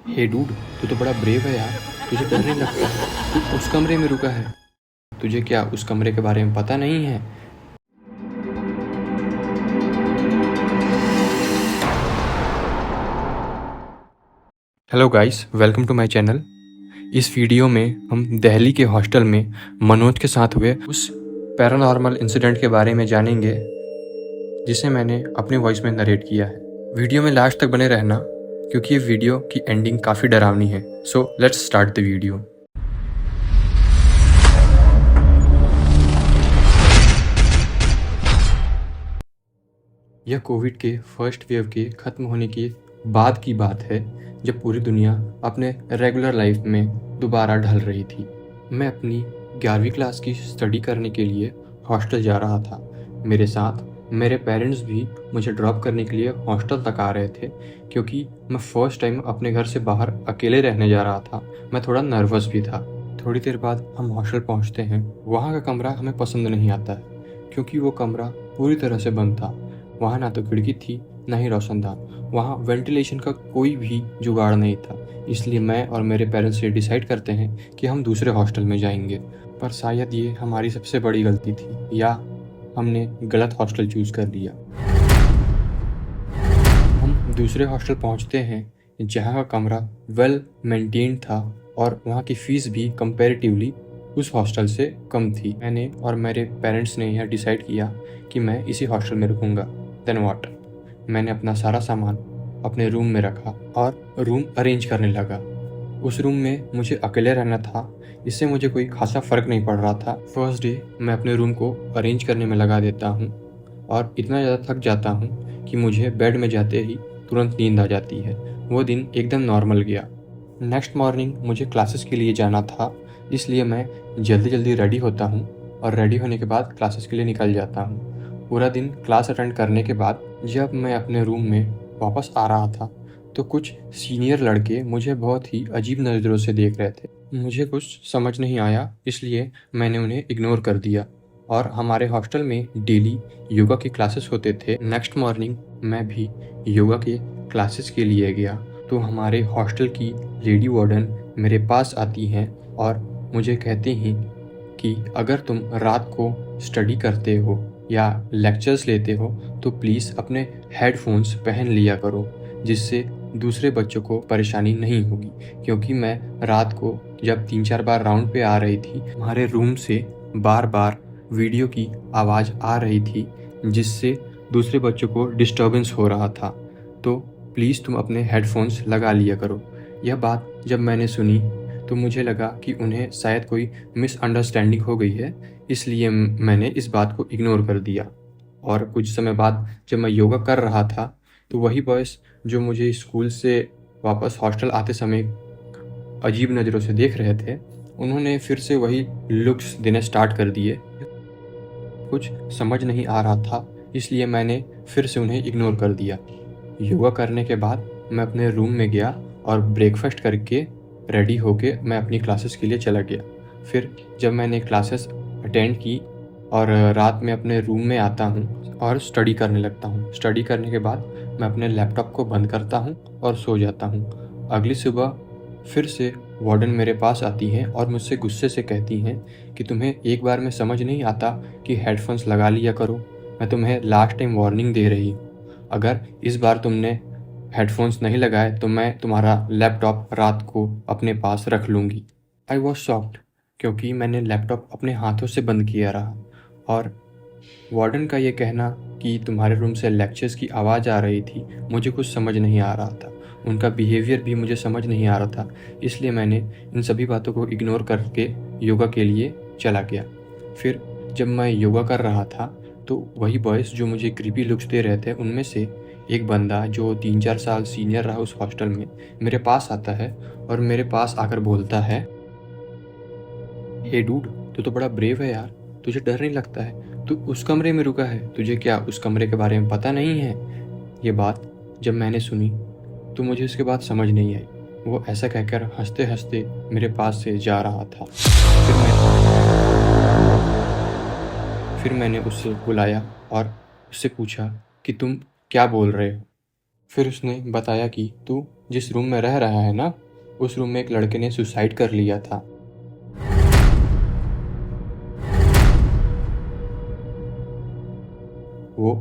हे dude, तू तो बड़ा ब्रेव है यार। तुझे डर नहीं लगता? तू उस कमरे में रुका है। तुझे क्या उस कमरे के बारे में पता नहीं है? Hello guys, welcome to my channel. इस वीडियो में हम दिल्ली के हॉस्टल में मनोज के साथ हुए उस पैरानॉर्मल इंसिडेंट के बारे में जानेंगे जिसे मैंने अपनी वॉइस में नरेट किया है। वीडियो में लास्ट तक बने रहना क्योंकि ये वीडियो की एंडिंग काफ़ी डरावनी है। So let's start the video. यह कोविड के फर्स्ट वेव के ख़त्म होने के बाद की बात है, जब पूरी दुनिया अपने रेगुलर लाइफ में दोबारा ढल रही थी। मैं अपनी 11वीं क्लास की स्टडी करने के लिए हॉस्टल जा रहा था। मेरे साथ मेरे पेरेंट्स भी मुझे ड्रॉप करने के लिए हॉस्टल तक आ रहे थे। क्योंकि मैं फ़र्स्ट टाइम अपने घर से बाहर अकेले रहने जा रहा था, मैं थोड़ा नर्वस भी था। थोड़ी देर बाद हम हॉस्टल पहुंचते हैं। वहाँ का कमरा हमें पसंद नहीं आता है क्योंकि वो कमरा पूरी तरह से बंद था। वहाँ ना तो खिड़की थी, ना ही रोशनदान। वहाँ वेंटिलेशन का कोई भी जुगाड़ नहीं था। इसलिए मैं और मेरे पेरेंट्स ये डिसाइड करते हैं कि हम दूसरे हॉस्टल में जाएंगे। पर शायद ये हमारी सबसे बड़ी गलती थी, या हमने गलत हॉस्टल चूज़ कर लिया। हम दूसरे हॉस्टल पहुँचते हैं जहाँ का कमरा वेल मेंटेन्ड था और वहाँ की फ़ीस भी कंपैरेटिवली उस हॉस्टल से कम थी। मैंने और मेरे पेरेंट्स ने यह डिसाइड किया कि मैं इसी हॉस्टल में रुकूंगा। Then what? मैंने अपना सारा सामान अपने रूम में रखा और रूम अरेंज करने लगा। उस रूम में मुझे अकेले रहना था, इससे मुझे कोई खासा फ़र्क नहीं पड़ रहा था। फर्स्ट डे मैं अपने रूम को अरेंज करने में लगा देता हूँ और इतना ज़्यादा थक जाता हूँ कि मुझे बेड में जाते ही तुरंत नींद आ जाती है। वो दिन एकदम नॉर्मल गया। नेक्स्ट मॉर्निंग मुझे क्लासेस के लिए जाना था, इसलिए मैं जल्दी जल्दी रेडी होता हूँ और रेडी होने के बाद क्लासेस के लिए निकल जाता हूँ। पूरा दिन क्लास अटेंड करने के बाद जब मैं अपने रूम में वापस आ रहा था तो कुछ सीनियर लड़के मुझे बहुत ही अजीब नज़रों से देख रहे थे। मुझे कुछ समझ नहीं आया, इसलिए मैंने उन्हें इग्नोर कर दिया और हमारे हॉस्टल में डेली योगा के क्लासेस होते थे। नेक्स्ट मॉर्निंग मैं भी योगा के क्लासेस के लिए गया तो हमारे हॉस्टल की लेडी वार्डन मेरे पास आती हैं और मुझे कहती हैं कि अगर तुम रात को स्टडी करते हो या लेक्चर्स लेते हो तो प्लीज़ अपने हेडफोन्स पहन लिया करो, जिससे दूसरे बच्चों को परेशानी नहीं होगी। क्योंकि मैं रात को जब 3-4 बार राउंड पे आ रही थी, हमारे रूम से बार बार वीडियो की आवाज़ आ रही थी, जिससे दूसरे बच्चों को डिस्टर्बेंस हो रहा था। तो प्लीज़ तुम अपने हेडफोन्स लगा लिया करो। यह बात जब मैंने सुनी तो मुझे लगा कि उन्हें शायद कोई मिसअंडरस्टैंडिंग हो गई है, इसलिए मैंने इस बात को इग्नोर कर दिया। और कुछ समय बाद जब मैं योगा कर रहा था तो वही बॉयज़ जो मुझे स्कूल से वापस हॉस्टल आते समय अजीब नज़रों से देख रहे थे, उन्होंने फिर से वही लुक्स देने स्टार्ट कर दिए। कुछ समझ नहीं आ रहा था, इसलिए मैंने फिर से उन्हें इग्नोर कर दिया। योगा करने के बाद मैं अपने रूम में गया और ब्रेकफास्ट करके रेडी होके मैं अपनी क्लासेस के लिए चला गया। फिर जब मैंने क्लासेस अटेंड की और रात में अपने रूम में आता हूँ और स्टडी करने लगता हूँ। स्टडी करने के बाद मैं अपने लैपटॉप को बंद करता हूँ और सो जाता हूँ। अगली सुबह फिर से वार्डन मेरे पास आती हैं और मुझसे गुस्से से कहती हैं कि तुम्हें एक बार में समझ नहीं आता कि हेडफोन्स लगा लिया करो। मैं तुम्हें लास्ट टाइम वार्निंग दे रही हूँ। अगर इस बार तुमने हेडफोन्स नहीं लगाए तो मैं तुम्हारा लैपटॉप रात को अपने पास रख लूँगी। आई वॉज शॉक्ड क्योंकि मैंने लैपटॉप अपने हाथों से बंद किया रहा और वार्डन का ये कहना कि तुम्हारे रूम से लेक्चर्स की आवाज़ आ रही थी, मुझे कुछ समझ नहीं आ रहा था। उनका बिहेवियर भी मुझे समझ नहीं आ रहा था, इसलिए मैंने इन सभी बातों को इग्नोर करके योगा के लिए चला गया। फिर जब मैं योगा कर रहा था तो वही बॉयज़ जो मुझे क्रीपी लुक्स दे रहे थे, उनमें से एक बंदा जो 3-4 साल सीनियर रहा उस हॉस्टल में, मेरे पास आता है और मेरे पास आकर बोलता है, हे डूड, तू तो बड़ा ब्रेव है यार। तुझे डर नहीं लगता है? तू उस कमरे में रुका है। तुझे क्या उस कमरे के बारे में पता नहीं है? ये बात जब मैंने सुनी तो मुझे उसके बाद समझ नहीं आई। वो ऐसा कहकर हंसते हंसते मेरे पास से जा रहा था। फिर मैंने उससे बुलाया और उससे पूछा कि तुम क्या बोल रहे हो? फिर उसने बताया कि तू जिस रूम में रह रहा है ना, उस रूम में एक लड़के ने सुसाइड कर लिया था। वो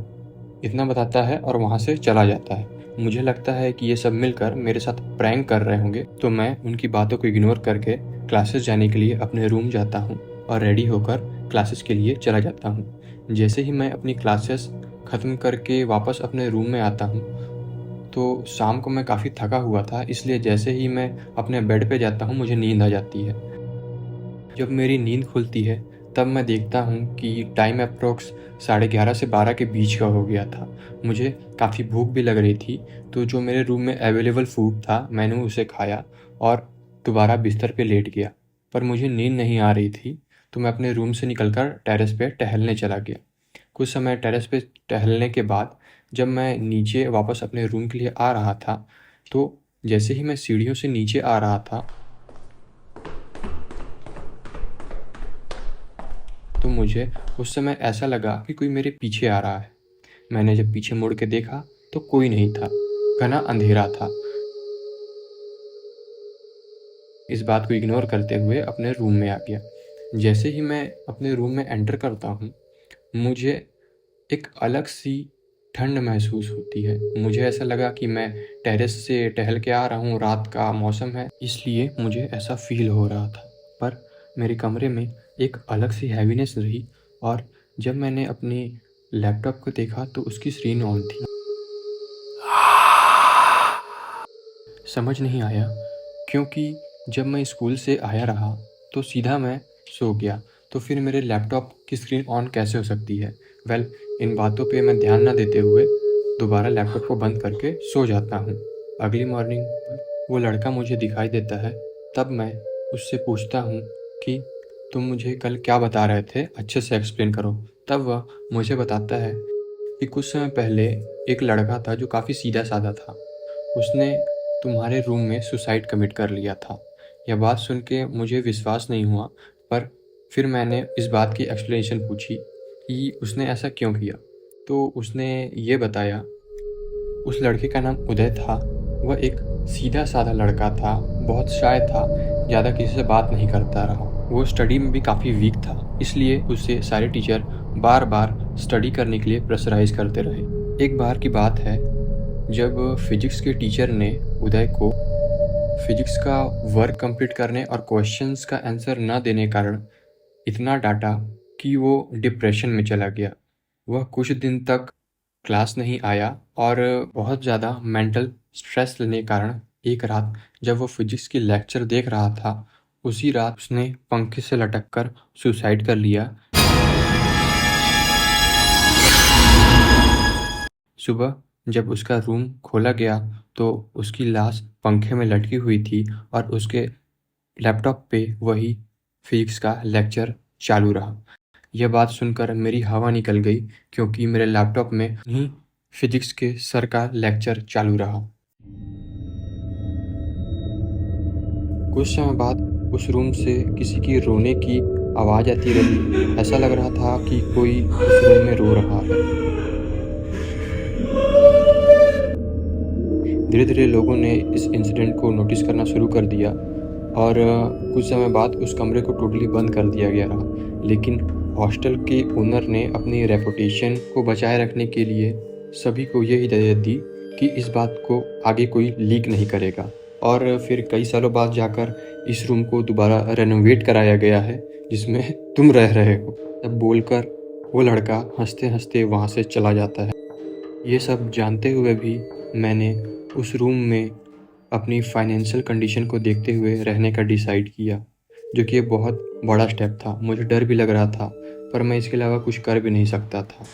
इतना बताता है और वहाँ से चला जाता है। मुझे लगता है कि ये सब मिलकर मेरे साथ प्रैंक कर रहे होंगे, तो मैं उनकी बातों को इग्नोर करके क्लासेस जाने के लिए अपने रूम जाता हूँ और रेडी होकर क्लासेस के लिए चला जाता हूँ। जैसे ही मैं अपनी क्लासेस ख़त्म करके वापस अपने रूम में आता हूँ, तो शाम को मैं काफ़ी थका हुआ था, इसलिए जैसे ही मैं अपने बेड पे जाता हूँ मुझे नींद आ जाती है। जब मेरी नींद खुलती है तब मैं देखता हूँ कि टाइम अप्रोक्स 11:30 से 12 के बीच का हो गया था। मुझे काफ़ी भूख भी लग रही थी, तो जो मेरे रूम में अवेलेबल फूड था मैंने उसे खाया और दोबारा बिस्तर पे लेट गया। पर मुझे नींद नहीं आ रही थी, तो मैं अपने रूम से निकलकर टेरेस पे टहलने चला गया। कुछ समय टेरेस पे टहलने के बाद जब मैं नीचे वापस अपने रूम के लिए आ रहा था, तो जैसे ही मैं सीढ़ियों से नीचे आ रहा था, तो मुझे उस समय ऐसा लगा कि कोई मेरे पीछे आ रहा है। मैंने जब पीछे मुड़ के देखा तो कोई नहीं था, घना अंधेरा था। इस बात को इग्नोर करते हुए अपने रूम में आ गया। जैसे ही मैं अपने रूम में एंटर करता हूँ, मुझे एक अलग सी ठंड महसूस होती है। मुझे ऐसा लगा कि मैं टेरेस से टहल के आ रहा हूँ, रात का मौसम है, इसलिए मुझे ऐसा फील हो रहा था। पर मेरे कमरे में एक अलग सी हैवीनेस रही और जब मैंने अपने लैपटॉप को देखा तो उसकी स्क्रीन ऑन थी। समझ नहीं आया, क्योंकि जब मैं स्कूल से आया रहा तो सीधा मैं सो गया, तो फिर मेरे लैपटॉप की स्क्रीन ऑन कैसे हो सकती है। इन बातों पे मैं ध्यान ना देते हुए दोबारा लैपटॉप को बंद करके सो जाता हूँ। अगली मॉर्निंग वो लड़का मुझे दिखाई देता है। तब मैं उससे पूछता हूँ कि तुम मुझे कल क्या बता रहे थे, अच्छे से एक्सप्लेन करो। तब वह मुझे बताता है कि कुछ समय पहले एक लड़का था जो काफ़ी सीधा साधा था। उसने तुम्हारे रूम में सुसाइड कमिट कर लिया था। यह बात सुन के मुझे विश्वास नहीं हुआ, पर फिर मैंने इस बात की एक्सप्लेनेशन पूछी कि उसने ऐसा क्यों किया। तो उसने ये बताया, उस लड़के का नाम उदय था। वह एक सीधा साधा लड़का था, बहुत शाय था, ज़्यादा किसी से बात नहीं करता रहा। वो स्टडी में भी काफ़ी वीक था, इसलिए उसे सारे टीचर बार बार स्टडी करने के लिए प्रेशराइज करते रहे। एक बार की बात है, जब फिजिक्स के टीचर ने उदय को फिजिक्स का वर्क कंप्लीट करने और क्वेश्चंस का आंसर न देने कारण इतना डांटा कि वो डिप्रेशन में चला गया। वह कुछ दिन तक क्लास नहीं आया और बहुत ज़्यादा मेंटल स्ट्रेस लेने के कारण एक रात जब वो फिजिक्स की लेक्चर देख रहा था, उसी रात उसने पंखे से लटक कर सुसाइड कर लिया। सुबह जब उसका रूम खोला गया तो उसकी लाश पंखे में लटकी हुई थी और उसके लैपटॉप पे वही फिजिक्स का लेक्चर चालू रहा। यह बात सुनकर मेरी हवा निकल गई, क्योंकि मेरे लैपटॉप में ही फिजिक्स के सर का लेक्चर चालू रहा। कुछ समय बाद उस रूम से किसी की रोने की आवाज़ आती रही। ऐसा लग रहा था कि कोई उस रूम में रो रहा है। धीरे धीरे लोगों ने इस इंसिडेंट को नोटिस करना शुरू कर दिया और कुछ समय बाद उस कमरे को टोटली बंद कर दिया गया रहा। लेकिन हॉस्टल के ओनर ने अपनी रेपुटेशन को बचाए रखने के लिए सभी को ये हिदायत दी कि इस बात को आगे कोई लीक नहीं करेगा। और फिर कई सालों बाद जाकर इस रूम को दोबारा रेनोवेट कराया गया है, जिसमें तुम रह रहे हो। तब बोलकर वो लड़का हंसते हंसते वहाँ से चला जाता है। ये सब जानते हुए भी मैंने उस रूम में अपनी फाइनेंशियल कंडीशन को देखते हुए रहने का डिसाइड किया, जो कि एक बहुत बड़ा स्टेप था। मुझे डर भी लग रहा था, पर मैं इसके अलावा कुछ कर भी नहीं सकता था।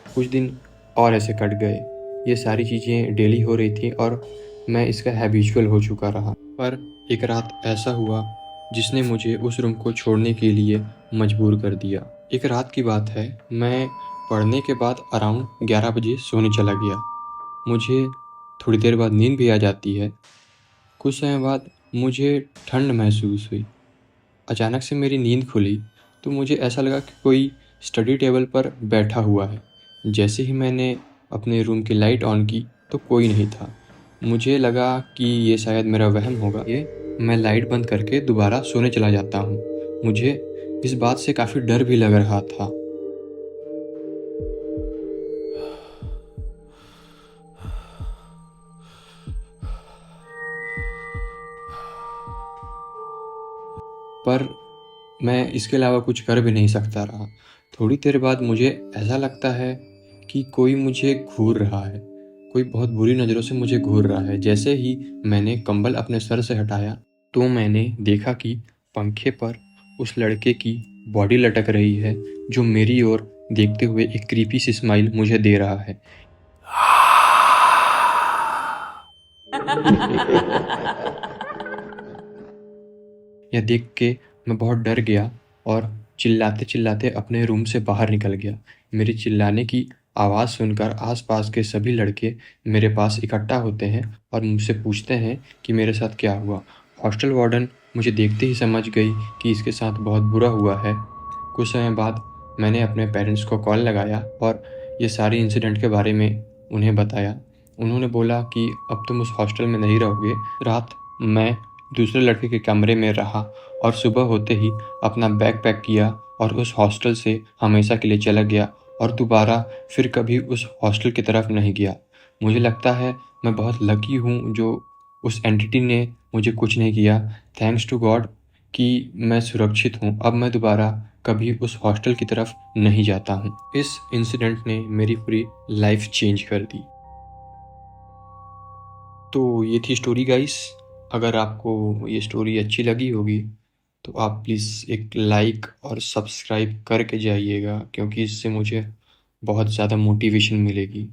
कुछ दिन और ऐसे कट गए। ये सारी चीज़ें डेली हो रही थी और मैं इसका हैबिचुअल हो चुका रहा। पर एक रात ऐसा हुआ जिसने मुझे उस रूम को छोड़ने के लिए मजबूर कर दिया। एक रात की बात है, मैं पढ़ने के बाद अराउंड 11 बजे सोने चला गया। मुझे थोड़ी देर बाद नींद भी आ जाती है। कुछ समय बाद मुझे ठंड महसूस हुई। अचानक से मेरी नींद खुली तो मुझे ऐसा लगा कि कोई स्टडी टेबल पर बैठा हुआ है। जैसे ही मैंने अपने रूम की लाइट ऑन की तो कोई नहीं था। मुझे लगा कि ये शायद मेरा वहम होगा। मैं लाइट बंद करके दोबारा सोने चला जाता हूँ। मुझे इस बात से काफ़ी डर भी लग रहा था। पर मैं इसके अलावा कुछ कर भी नहीं सकता रहा। थोड़ी देर बाद मुझे ऐसा लगता है कि कोई मुझे घूर रहा है, कोई बहुत बुरी नज़रों से मुझे घूर रहा है। जैसे ही मैंने कंबल अपने सर से हटाया तो मैंने देखा कि पंखे पर उस लड़के की बॉडी लटक रही है, जो मेरी ओर देखते हुए एक क्रीपी सी स्माइल मुझे दे रहा है। यह देख के मैं बहुत डर गया और चिल्लाते-चिल्लाते अपने रूम से बाहर निकल गया। मेरे चिल्लाने की आवाज़ सुनकर आस-पास के सभी लड़के मेरे पास इकट्ठा होते हैं और मुझसे पूछते हैं कि मेरे साथ क्या हुआ। हॉस्टल वार्डन मुझे देखते ही समझ गई कि इसके साथ बहुत बुरा हुआ है। कुछ समय बाद मैंने अपने पेरेंट्स को कॉल लगाया और ये सारी इंसिडेंट के बारे में उन्हें बताया। उन्होंने बोला कि अब तुम उस हॉस्टल में नहीं रहोगे। रात मैं दूसरे लड़के के कमरे में रहा और सुबह होते ही अपना बैग पैक किया और उस हॉस्टल से हमेशा के लिए चला गया और दोबारा फिर कभी उस हॉस्टल की तरफ नहीं गया। मुझे लगता है मैं बहुत लकी हूँ जो उस एंटिटी ने मुझे कुछ नहीं किया। थैंक्स टू गॉड कि मैं सुरक्षित हूँ। अब मैं दोबारा कभी उस हॉस्टल की तरफ नहीं जाता हूँ। इस इंसिडेंट ने मेरी पूरी लाइफ चेंज कर दी। तो ये थी स्टोरी गाइस। अगर आपको ये स्टोरी अच्छी लगी होगी तो आप प्लीज़ एक लाइक और सब्सक्राइब करके जाइएगा, क्योंकि इससे मुझे बहुत ज़्यादा मोटिवेशन मिलेगी।